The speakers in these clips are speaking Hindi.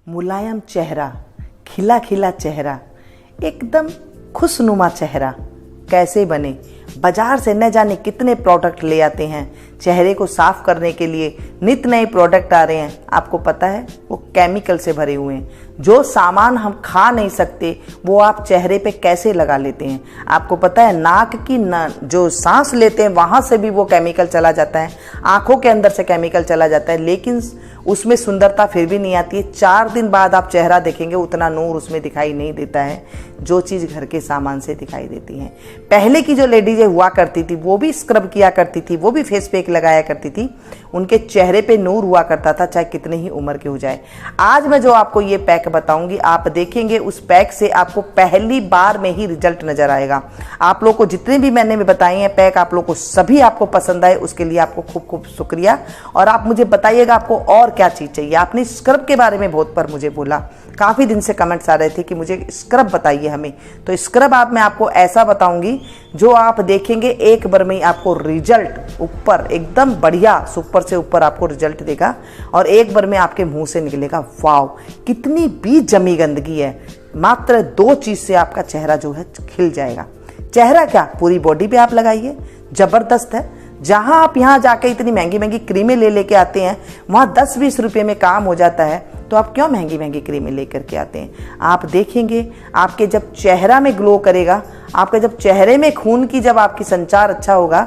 मुलायम चेहरा, खिला खिला चेहरा, एकदम खुशनुमा चेहरा कैसे बने। बाजार से न जाने कितने प्रोडक्ट ले आते हैं चेहरे को साफ करने के लिए, नित नए प्रोडक्ट आ रहे हैं। आपको पता है वो केमिकल से भरे हुए हैं। जो सामान हम खा नहीं सकते वो आप चेहरे पे कैसे लगा लेते हैं। आपको पता है नाक की जो सांस लेते हैं वहाँ से भी वो केमिकल चला जाता है, आंखों के अंदर से केमिकल चला जाता है, लेकिन उसमें सुंदरता फिर भी नहीं आती है। 4 दिन बाद आप चेहरा देखेंगे उतना नूर उसमें दिखाई नहीं देता है जो चीज़ घर के सामान से दिखाई देती है। पहले की जो लेडीजें हुआ करती थी वो भी स्क्रब किया करती थी, वो भी फेस पैक लगाया करती थी, उनके चेहरे पे नूर हुआ करता था चाहे कितने ही उम्र के हो जाए। आज मैं जो आपको ये पैक बताऊंगी आप देखेंगे उस पैक से आपको पहली बार में ही रिजल्ट नजर आएगा। आप लोग को जितने भी मैंने बताए हैं पैक आप लोग को सभी आपको पसंद आए, उसके लिए आपको खूब खूब शुक्रिया। और आप मुझे बताइएगा आपको और क्या चीज़ चाहिए। आपने स्क्रब के बारे में बहुत पर मुझे बोला, काफ़ी दिन से कमेंट्स आ रहे थे कि मुझे स्क्रब बताइए हमें, तो स्क्रब मैं आपको ऐसा बताऊंगी जो आप देखेंगे एक बार में ही आपको रिजल्ट ऊपर एकदम बढ़िया सुपर से ऊपर आपको रिजल्ट देगा और एक बार में आपके मुंह से निकलेगा वाव कितनी भी जमी गंदगी है। मात्र 2 चीज़ से आपका चेहरा जो है खिल जाएगा। चेहरा क्या पूरी बॉडी पे आप लगाइए, जबरदस्त है। जहां आप यहां जाके इतनी महंगी महंगी क्रीमें ले लेके आते हैं वहां 10-20 रुपए में काम हो जाता है, तो आप क्यों महंगी महंगी क्रीमें लेकर के आते हैं। आप देखेंगे आपके जब चेहरा में ग्लो करेगा, आपके जब चेहरे में खून की जब आपकी संचार अच्छा होगा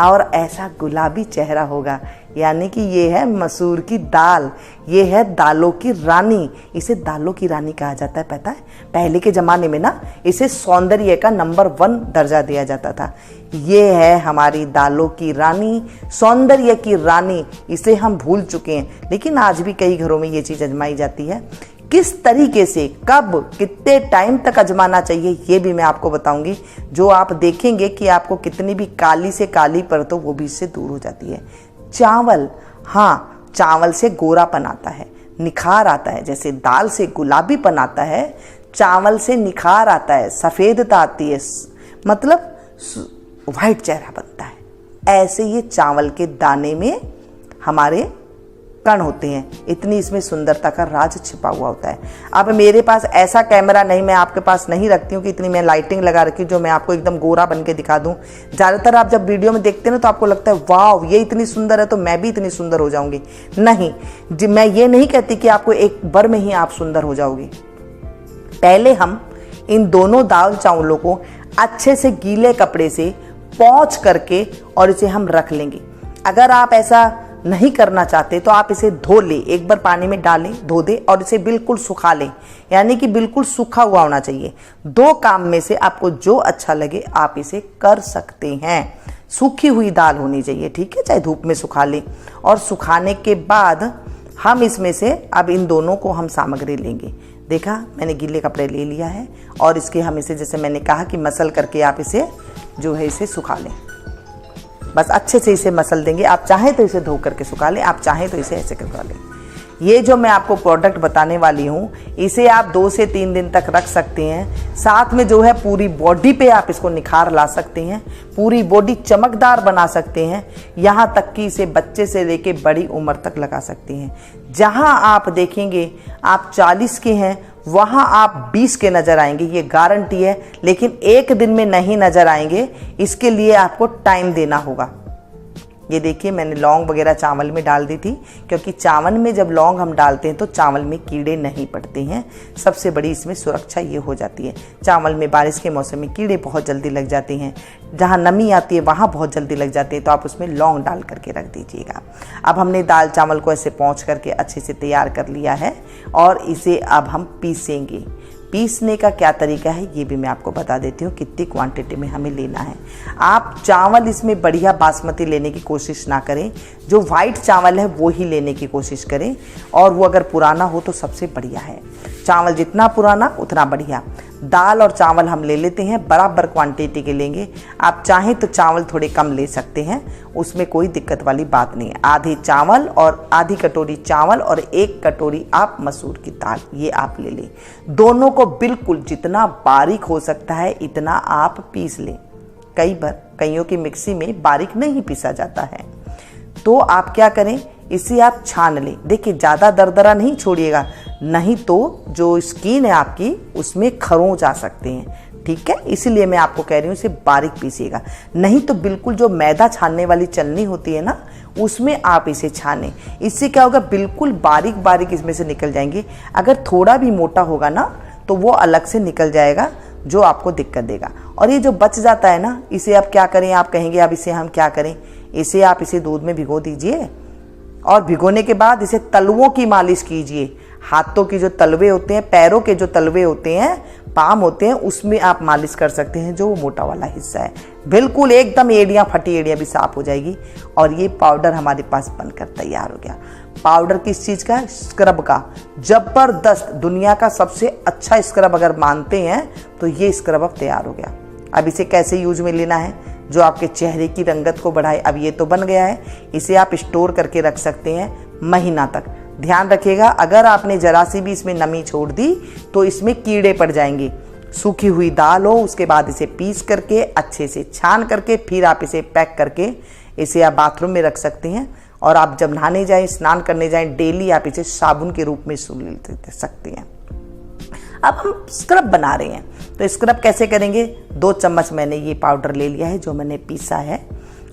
और ऐसा गुलाबी चेहरा होगा, यानी कि ये है मसूर की दाल, ये है दालों की रानी। इसे दालों की रानी कहा जाता है। पता है पहले के ज़माने में ना इसे सौंदर्य का नंबर 1 दर्जा दिया जाता था। ये है हमारी दालों की रानी, सौंदर्य की रानी। इसे हम भूल चुके हैं, लेकिन आज भी कई घरों में ये चीज़ आजमाई जाती है। किस तरीके से कब कितने टाइम तक आजमाना चाहिए ये भी मैं आपको बताऊंगी, जो आप देखेंगे कि आपको कितनी भी काली से काली परत हो वो भी इससे दूर हो जाती है। चावल, हाँ चावल से गोरापन आता है, निखार आता है। जैसे दाल से गुलाबीपन आता है, चावल से निखार आता है, सफ़ेदता आती है, मतलब वाइट चेहरा बनता है। ऐसे ये चावल के दाने में हमारे कण होते हैं, इतनी इसमें सुंदरता का राज छिपा हुआ होता है। अब मेरे पास ऐसा कैमरा नहीं, मैं आपके पास नहीं रखती हूँ कि इतनी मैं लाइटिंग लगा रखी हूँ जो मैं आपको एकदम गोरा बन के दिखा दूँ। ज़्यादातर आप जब वीडियो में देखते हैं ना तो आपको लगता है वाव ये इतनी सुंदर है तो मैं भी इतनी सुंदर हो जाऊँगी। नहीं जी, मैं ये नहीं कहती कि आपको एक बार में ही आप सुंदर हो जाओगे। पहले हम इन दोनों दाल चावलों को अच्छे से गीले कपड़े से पोंछ करके और इसे हम रख लेंगे। अगर आप ऐसा नहीं करना चाहते तो आप इसे धो लें, एक बार पानी में डालें, धो दें और इसे बिल्कुल सुखा लें, यानी कि बिल्कुल सूखा हुआ होना चाहिए। 2 काम में से आपको जो अच्छा लगे आप इसे कर सकते हैं। सूखी हुई दाल होनी चाहिए, ठीक है, चाहे धूप में सुखा लें। और सुखाने के बाद हम इसमें से अब इन दोनों को हम सामग्री लेंगे। देखा मैंने गीले कपड़े ले लिया है और इसके हम इसे जैसे मैंने कहा कि मसल करके आप इसे जो है इसे सुखा लें। बस अच्छे से इसे मसल देंगे। आप चाहें तो इसे धो करके सुखा लें, आप चाहें तो इसे ऐसे करवा लें। ये जो मैं आपको प्रोडक्ट बताने वाली हूँ इसे आप 2 से 3 दिन तक रख सकते हैं। साथ में जो है पूरी बॉडी पे आप इसको निखार ला सकते हैं, पूरी बॉडी चमकदार बना सकते हैं। यहाँ तक कि इसे बच्चे से लेके बड़ी उम्र तक लगा सकते हैं। जहाँ आप देखेंगे आप 40 के हैं वहाँ आप 20 के नज़र आएंगे, ये गारंटी है। लेकिन एक दिन में नहीं नज़र आएंगे, इसके लिए आपको टाइम देना होगा। ये देखिए मैंने लौंग वगैरह चावल में डाल दी थी, क्योंकि चावल में जब लौंग हम डालते हैं तो चावल में कीड़े नहीं पड़ते हैं। सबसे बड़ी इसमें सुरक्षा ये हो जाती है। चावल में बारिश के मौसम में कीड़े बहुत जल्दी लग जाते हैं, जहाँ नमी आती है वहाँ बहुत जल्दी लग जाते हैं, तो आप उसमें लौंग डाल करके रख दीजिएगा। अब हमने दाल चावल को ऐसे पोंछ करके अच्छे से तैयार कर लिया है और इसे अब हम पीसेंगे। पीसने का क्या तरीका है ये भी मैं आपको बता देती हूँ, कितनी क्वांटिटी में हमें लेना है। आप चावल इसमें बढ़िया बासमती लेने की कोशिश ना करें, जो वाइट चावल है वो ही लेने की कोशिश करें, और वो अगर पुराना हो तो सबसे बढ़िया है। चावल जितना पुराना उतना बढ़िया। दाल और चावल हम ले लेते हैं, बराबर क्वांटिटी के लेंगे। आप चाहें तो चावल थोड़े कम ले सकते हैं, उसमें कोई दिक्कत वाली बात नहीं है। आधी चावल और आधी कटोरी चावल और 1 कटोरी आप मसूर की दाल ये आप ले लें। दोनों को बिल्कुल जितना बारीक हो सकता है इतना आप पीस लें। कई बार कईयों की मिक्सी में बारीक नहीं पीसा जाता है, तो आप क्या करें, इसे आप छान लें। देखिए ज़्यादा दरदरा नहीं छोड़िएगा, नहीं तो जो स्किन है आपकी उसमें खरोंच आ सकते हैं। ठीक है, इसीलिए मैं आपको कह रही हूँ इसे बारीक पीसिएगा। नहीं तो बिल्कुल जो मैदा छानने वाली चलनी होती है ना, उसमें आप इसे छानें। इससे क्या होगा, बिल्कुल बारीक बारीक इसमें से निकल जाएंगे। अगर थोड़ा भी मोटा होगा ना तो वो अलग से निकल जाएगा, जो आपको दिक्कत देगा। और ये जो बच जाता है ना, इसे आप क्या करें, आप कहेंगे अब इसे हम क्या करें, इसे आप इसे दूध में भिगो दीजिए और भिगोने के बाद इसे तलवों की मालिश कीजिए। हाथों की जो तलवे होते हैं, पैरों के जो तलवे होते हैं, पाम होते हैं, उसमें आप मालिश कर सकते हैं, जो वो मोटा वाला हिस्सा है। बिल्कुल एकदम एड़ियाँ फटी एड़ियाँ भी साफ हो जाएगी। और ये पाउडर हमारे पास बनकर तैयार हो गया। पाउडर किस चीज़ का, स्क्रब का। जबरदस्त, दुनिया का सबसे अच्छा स्क्रब अगर मानते हैं तो ये स्क्रब अब तैयार हो गया। अब इसे कैसे यूज में लेना है, जो आपके चेहरे की रंगत को बढ़ाए। अब ये तो बन गया है, इसे आप स्टोर करके रख सकते हैं महीना तक। ध्यान रखिएगा, अगर आपने जरा सी भी इसमें नमी छोड़ दी तो इसमें कीड़े पड़ जाएंगे। सूखी हुई दाल हो, उसके बाद इसे पीस करके अच्छे से छान करके फिर आप इसे पैक करके इसे आप बाथरूम में रख सकते हैं। और आप जब नहाने जाएं, स्नान करने जाएं, डेली आप इसे साबुन के रूप में ले सकते हैं। अब हम स्क्रब बना रहे हैं, तो स्क्रब कैसे करेंगे। 2 चम्मच मैंने ये पाउडर ले लिया है जो मैंने पीसा है।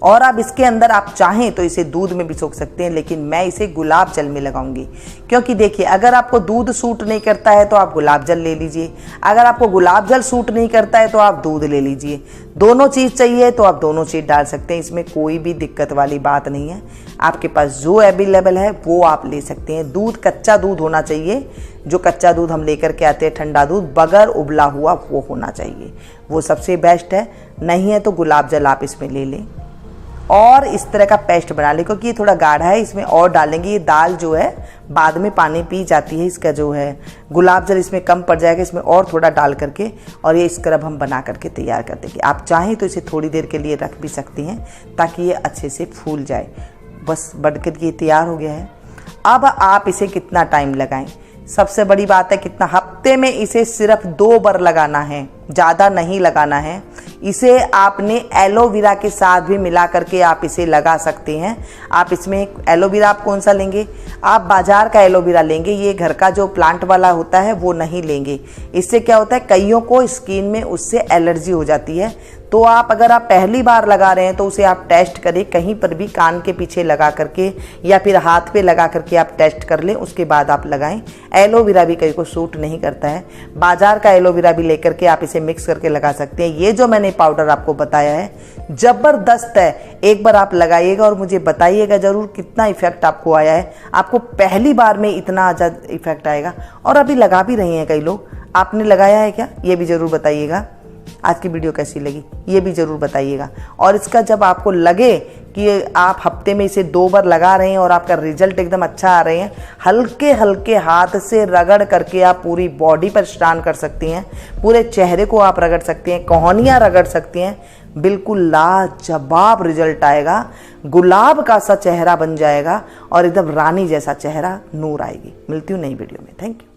और अब इसके अंदर आप चाहें तो इसे दूध में भी सोख सकते हैं, लेकिन मैं इसे गुलाब जल में लगाऊंगी। क्योंकि देखिए, अगर आपको दूध सूट नहीं करता है तो आप गुलाब जल ले लीजिए, अगर आपको गुलाब जल सूट नहीं करता है तो आप दूध ले लीजिए। दोनों चीज़ चाहिए तो आप दोनों चीज़ डाल सकते हैं, इसमें कोई भी दिक्कत वाली बात नहीं है। आपके पास जो अवेलेबल है वो आप ले सकते हैं। दूध कच्चा दूध होना चाहिए, जो कच्चा दूध हम लेकर के आते हैं, ठंडा दूध बगैर उबला हुआ, वो होना चाहिए, वो सबसे बेस्ट है। नहीं है तो गुलाब जल आप इसमें ले लें और इस तरह का पेस्ट बना लें। क्योंकि ये थोड़ा गाढ़ा है, इसमें और डालेंगे, ये दाल जो है बाद में पानी पी जाती है, इसका जो है गुलाब जल इसमें कम पड़ जाएगा, इसमें और थोड़ा डाल करके और ये स्क्रब हम बना करके तैयार कर देंगे। आप चाहें तो इसे थोड़ी देर के लिए रख भी सकती हैं ताकि ये अच्छे से फूल जाए। बस बढ़कर ये तैयार हो गया है। अब आप इसे कितना टाइम लगाएं, सबसे बड़ी बात है कितना, हफ्ते में इसे सिर्फ 2 बार लगाना है, ज़्यादा नहीं लगाना है। इसे आपने एलोवेरा के साथ भी मिला करके आप इसे लगा सकते हैं। आप इसमें एलोवेरा आप कौन सा लेंगे, आप बाजार का एलोवेरा लेंगे, ये घर का जो प्लांट वाला होता है वो नहीं लेंगे। इससे क्या होता है, कईयों को स्किन में उससे एलर्जी हो जाती है। तो आप अगर आप पहली बार लगा रहे हैं तो उसे आप टेस्ट करें, कहीं पर भी कान के पीछे लगा करके या फिर हाथ पे लगा करके आप टेस्ट कर लें, उसके बाद आप लगाएं। एलोवेरा भी कई को सूट नहीं करता है, बाजार का एलोवेरा भी लेकर के आप इसे मिक्स करके लगा सकते हैं। ये जो मैंने पाउडर आपको बताया है जबरदस्त है, एक बार आप लगाइएगा और मुझे बताइएगा जरूर कितना इफेक्ट आपको आया है। आपको पहली बार में इतना ज़्यादा इफेक्ट आएगा। और अभी लगा भी रहे हैं कई लोग, आपने लगाया है क्या, ये भी जरूर बताइएगा। आज की वीडियो कैसी लगी ये भी ज़रूर बताइएगा। और इसका जब आपको लगे कि आप हफ्ते में इसे 2 बार लगा रहे हैं और आपका रिजल्ट एकदम अच्छा आ रहे हैं, हल्के हल्के हाथ से रगड़ करके आप पूरी बॉडी पर स्नान कर सकती हैं, पूरे चेहरे को आप रगड़ सकती हैं, कोहनियाँ रगड़ सकती हैं। बिल्कुल लाजवाब रिजल्ट आएगा, गुलाब का सा चेहरा बन जाएगा और एकदम रानी जैसा चेहरा, नूर आएगी। मिलती हूँ नई वीडियो में। Thank you.